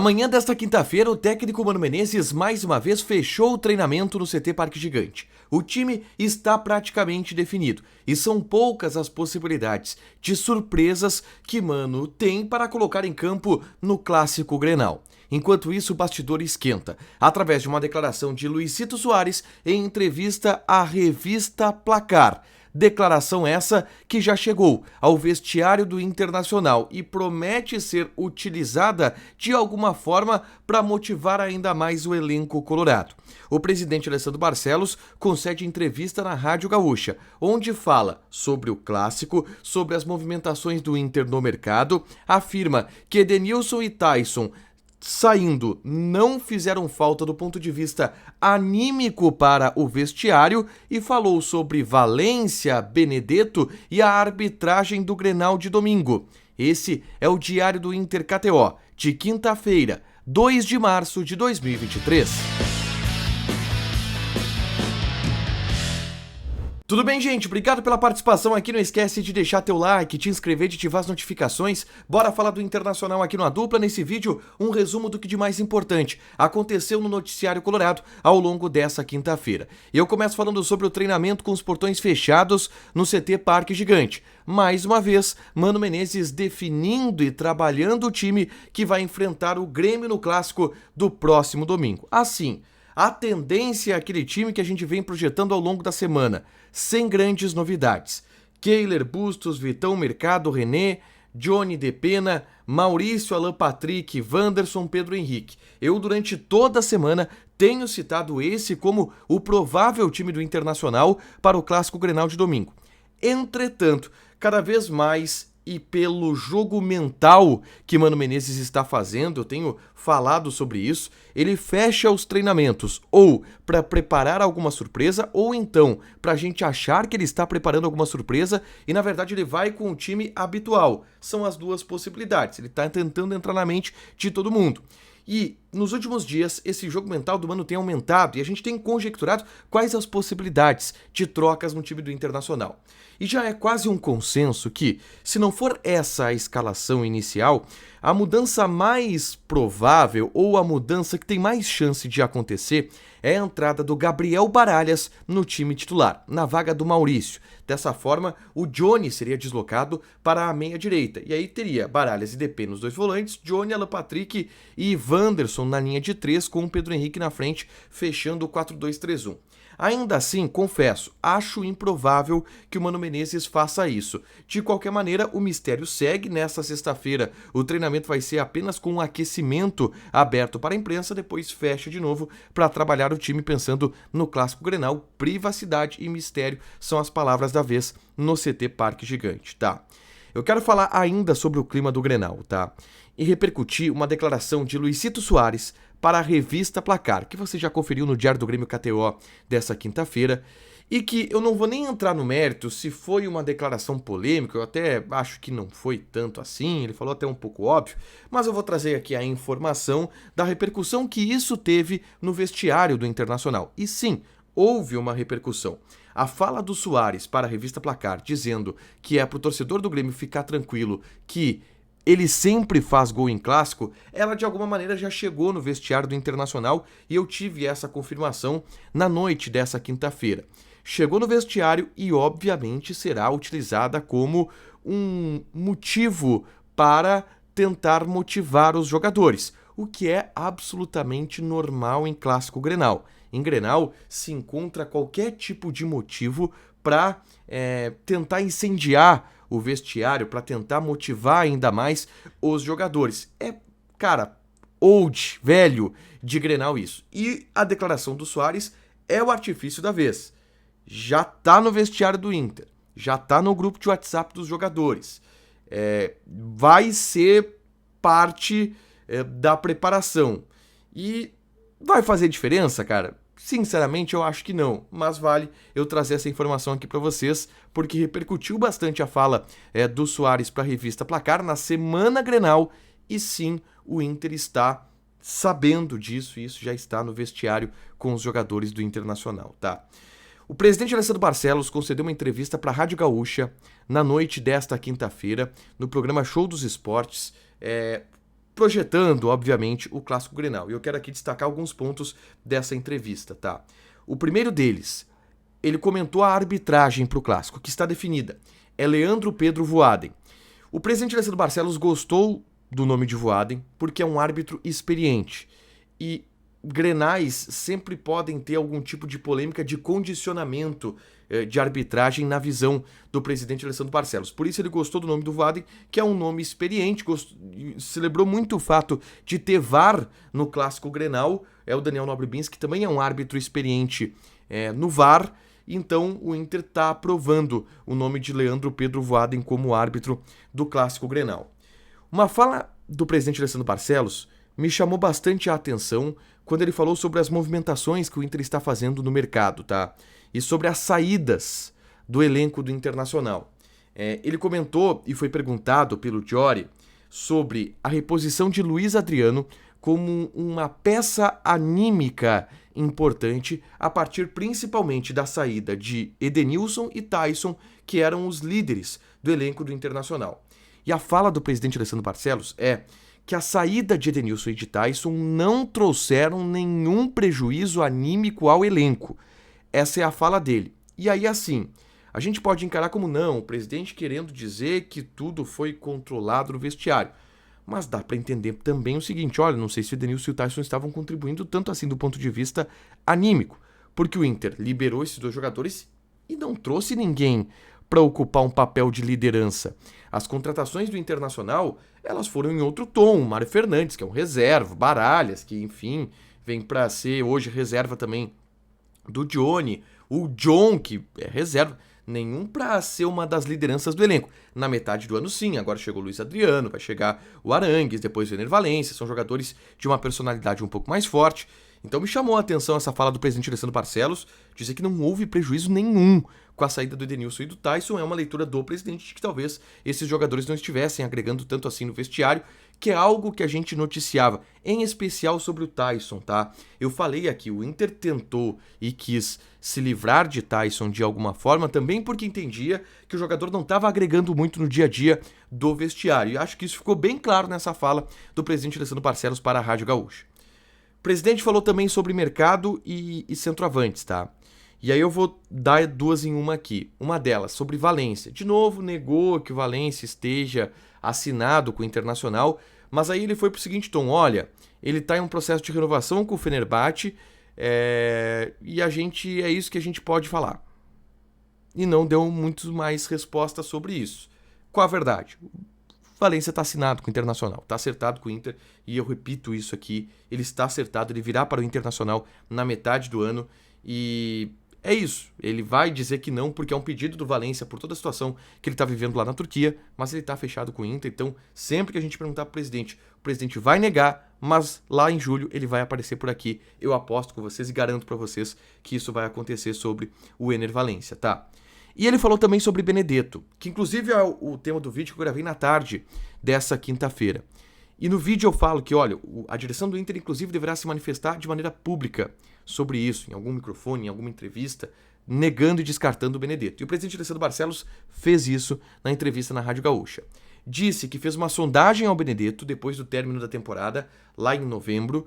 Na manhã desta quinta-feira, o técnico Mano Menezes mais uma vez fechou o treinamento no CT Parque Gigante. O time está praticamente definido e são poucas as possibilidades de surpresas que Mano tem para colocar em campo no Clássico Grenal. Enquanto isso, o bastidor esquenta, através de uma declaração de Luizito Soares em entrevista à revista Placar. Declaração essa que já chegou ao vestiário do Internacional e promete ser utilizada de alguma forma para motivar ainda mais o elenco colorado. O presidente Alessandro Barcelos concede entrevista na Rádio Gaúcha, onde fala sobre o clássico, sobre as movimentações do Inter no mercado, afirma que Edenilson e Taison saindo não fizeram falta do ponto de vista anímico para o vestiário e falou sobre Valência, Benedetto e a arbitragem do Grenal de domingo. Esse é o Diário do Inter KTO, de quinta-feira, 2 de março de 2023. Tudo bem, gente? Obrigado pela participação aqui. Não esquece de deixar teu like, te inscrever, de ativar as notificações. Bora falar do Internacional aqui no A Dupla. Nesse vídeo, um resumo do que de mais importante aconteceu no noticiário colorado ao longo dessa quinta-feira. E eu começo falando sobre o treinamento com os portões fechados no CT Parque Gigante. Mais uma vez, Mano Menezes definindo e trabalhando o time que vai enfrentar o Grêmio no Clássico do próximo domingo. Assim, a tendência é aquele time que a gente vem projetando ao longo da semana, sem grandes novidades. Kehler, Bustos, Vitão, Mercado, René, Johnny De Pena, Maurício, Alan Patrick, Wanderson, Pedro Henrique. Eu, durante toda a semana, tenho citado esse como o provável time do Internacional para o Clássico Grenal de domingo. Entretanto, cada vez mais e pelo jogo mental que Mano Menezes está fazendo, eu tenho falado sobre isso, ele fecha os treinamentos ou para preparar alguma surpresa ou então para a gente achar que ele está preparando alguma surpresa e na verdade ele vai com o time habitual. São as duas possibilidades, ele está tentando entrar na mente de todo mundo. E nos últimos dias, esse jogo mental do Mano tem aumentado e a gente tem conjecturado quais as possibilidades de trocas no time do Internacional. E já é quase um consenso que, se não for essa a escalação inicial, a mudança mais provável ou a mudança que tem mais chance de acontecer é a entrada do Gabriel Baralhas no time titular, na vaga do Maurício. Dessa forma, o Johnny seria deslocado para a meia-direita. E aí teria Baralhas e DP nos dois volantes, Johnny, Alan Patrick e Wanderson na linha de 3, com o Pedro Henrique na frente, fechando o 4-2-3-1. Ainda assim, confesso, acho improvável que o Mano Menezes faça isso. De qualquer maneira, o mistério segue. Nesta sexta-feira, o treinamento vai ser apenas com um aquecimento aberto para a imprensa, depois fecha de novo para trabalhar o time pensando no Clássico Grenal. Privacidade e mistério são as palavras da vez no CT Parque Gigante, tá? Eu quero falar ainda sobre o clima do Grenal, tá? E repercutir uma declaração de Luizito Soares para a revista Placar, que você já conferiu no Diário do Grêmio KTO dessa quinta-feira, e que eu não vou nem entrar no mérito se foi uma declaração polêmica, eu até acho que não foi tanto assim, ele falou até um pouco óbvio, mas eu vou trazer aqui a informação da repercussão que isso teve no vestiário do Internacional. E sim, houve uma repercussão. A fala do Soares para a revista Placar, dizendo que é para o torcedor do Grêmio ficar tranquilo que ele sempre faz gol em clássico, ela de alguma maneira já chegou no vestiário do Internacional e eu tive essa confirmação na noite dessa quinta-feira. Chegou no vestiário e obviamente será utilizada como um motivo para tentar motivar os jogadores, o que é absolutamente normal em Clássico Grenal. Em Grenal se encontra qualquer tipo de motivo para tentar incendiar o vestiário, para tentar motivar ainda mais os jogadores. É, cara, velho de Grenal isso. E a declaração do Soares é o artifício da vez. Já tá no vestiário do Inter, já tá no grupo de WhatsApp dos jogadores. Vai ser parte da preparação. E vai fazer diferença, cara? Sinceramente, eu acho que não, mas vale eu trazer essa informação aqui para vocês, porque repercutiu bastante a fala do Soares para a revista Placar na semana Grenal, e sim, o Inter está sabendo disso, e isso já está no vestiário com os jogadores do Internacional, tá? O presidente Alessandro Barcelos concedeu uma entrevista para a Rádio Gaúcha na noite desta quinta-feira, no programa Show dos Esportes, projetando, obviamente, o Clássico Grenal. E eu quero aqui destacar alguns pontos dessa entrevista, tá? O primeiro deles, ele comentou a arbitragem para o Clássico, que está definida. É Leandro Pedro Voaden. O presidente Alessandro Barcelos gostou do nome de Voaden porque é um árbitro experiente. E grenais sempre podem ter algum tipo de polêmica de condicionamento de arbitragem na visão do presidente Alessandro Barcelos. Por isso ele gostou do nome do Voaden, que é um nome experiente, celebrou muito o fato de ter VAR no Clássico Grenal. É o Daniel Nobre Bins, que também é um árbitro experiente no VAR. Então o Inter está aprovando o nome de Leandro Pedro Voaden como árbitro do Clássico Grenal. Uma fala do presidente Alessandro Barcelos me chamou bastante a atenção quando ele falou sobre as movimentações que o Inter está fazendo no mercado, tá? E sobre as saídas do elenco do Internacional. Ele comentou e foi perguntado pelo Diori sobre a reposição de Luiz Adriano como uma peça anímica importante a partir principalmente da saída de Edenilson e Taisson, que eram os líderes do elenco do Internacional. E a fala do presidente Alessandro Barcelos é que a saída de Edenilson e de Taisson não trouxeram nenhum prejuízo anímico ao elenco. Essa é a fala dele. E aí, assim, a gente pode encarar como não, o presidente querendo dizer que tudo foi controlado no vestiário. Mas dá para entender também o seguinte, olha, não sei se o Edenilson e o Taisson estavam contribuindo tanto assim do ponto de vista anímico, porque o Inter liberou esses dois jogadores e não trouxe ninguém para ocupar um papel de liderança. As contratações do Internacional, elas foram em outro tom. O Mário Fernandes, que é um reserva, Baralhas, que enfim, vem para ser hoje reserva também do Dione, o John, que é reserva, nenhum para ser uma das lideranças do elenco. Na metade do ano sim, agora chegou o Luiz Adriano, vai chegar o Arangues, depois o Ener Valencia, são jogadores de uma personalidade um pouco mais forte. Então me chamou a atenção essa fala do presidente Alessandro Barcelos, dizer que não houve prejuízo nenhum com a saída do Edenilson e do Taisson. É uma leitura do presidente de que talvez esses jogadores não estivessem agregando tanto assim no vestiário, que é algo que a gente noticiava, em especial sobre o Taisson, tá? Eu falei aqui, o Inter tentou e quis se livrar de Taisson de alguma forma, também porque entendia que o jogador não estava agregando muito no dia a dia do vestiário. E acho que isso ficou bem claro nessa fala do presidente Alessandro Barcelos para a Rádio Gaúcha. O presidente falou também sobre mercado e centroavantes, tá? E aí eu vou dar duas em uma aqui. Uma delas, sobre Valencia. De novo, negou que o Valencia esteja assinado com o Internacional, mas aí ele foi pro seguinte tom, olha, ele tá em um processo de renovação com o Fenerbahçe e é isso que a gente pode falar. E não deu muito mais resposta sobre isso. Qual a verdade? Valencia está assinado com o Internacional, está acertado com o Inter, e eu repito isso aqui, ele está acertado, ele virá para o Internacional na metade do ano, e é isso, ele vai dizer que não, porque é um pedido do Valencia por toda a situação que ele está vivendo lá na Turquia, mas ele está fechado com o Inter, então sempre que a gente perguntar para o presidente vai negar, mas lá em julho ele vai aparecer por aqui, eu aposto com vocês e garanto para vocês que isso vai acontecer sobre o Ener Valencia, tá? E ele falou também sobre Benedetto, que inclusive é o tema do vídeo que eu gravei na tarde dessa quinta-feira. E no vídeo eu falo que, olha, a direção do Inter inclusive deverá se manifestar de maneira pública sobre isso, em algum microfone, em alguma entrevista, negando e descartando o Benedetto. E o presidente Alessandro Barcelos fez isso na entrevista na Rádio Gaúcha. Disse que fez uma sondagem ao Benedetto depois do término da temporada, lá em novembro,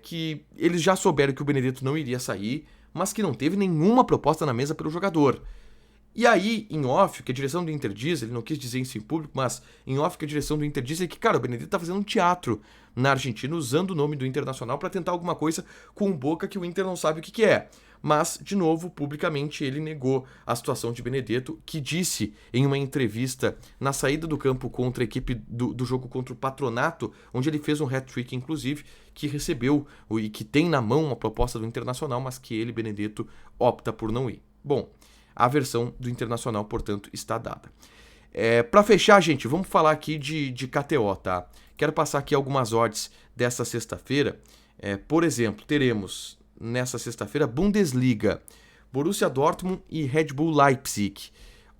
que eles já souberam que o Benedetto não iria sair, mas que não teve nenhuma proposta na mesa pelo jogador. E aí, em off, que a direção do Inter diz, ele não quis dizer isso em público, mas em off que a direção do Inter diz é que, cara, o Benedetto tá fazendo um teatro na Argentina, usando o nome do Internacional para tentar alguma coisa com o Boca que o Inter não sabe o que é. Mas, de novo, publicamente ele negou a situação de Benedetto, que disse em uma entrevista na saída do campo contra a equipe do jogo contra o Patronato, onde ele fez um hat-trick, inclusive, que recebeu e que tem na mão uma proposta do Internacional, mas que ele, Benedetto, opta por não ir. Bom, a versão do Internacional, portanto, está dada. Para fechar, gente, vamos falar aqui de KTO, tá? Quero passar aqui algumas odds dessa sexta-feira. Por exemplo, teremos nessa sexta-feira Bundesliga, Borussia Dortmund e Red Bull Leipzig.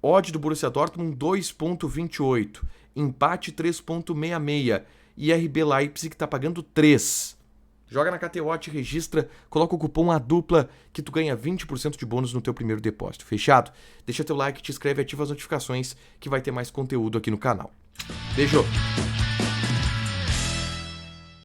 Odd do Borussia Dortmund 2,28, empate 3,66 e RB Leipzig está pagando 3. Joga na KTO, te registra, coloca o cupom ADUPLA que tu ganha 20% de bônus no teu primeiro depósito. Fechado? Deixa teu like, te inscreve, ativa as notificações que vai ter mais conteúdo aqui no canal. Beijo!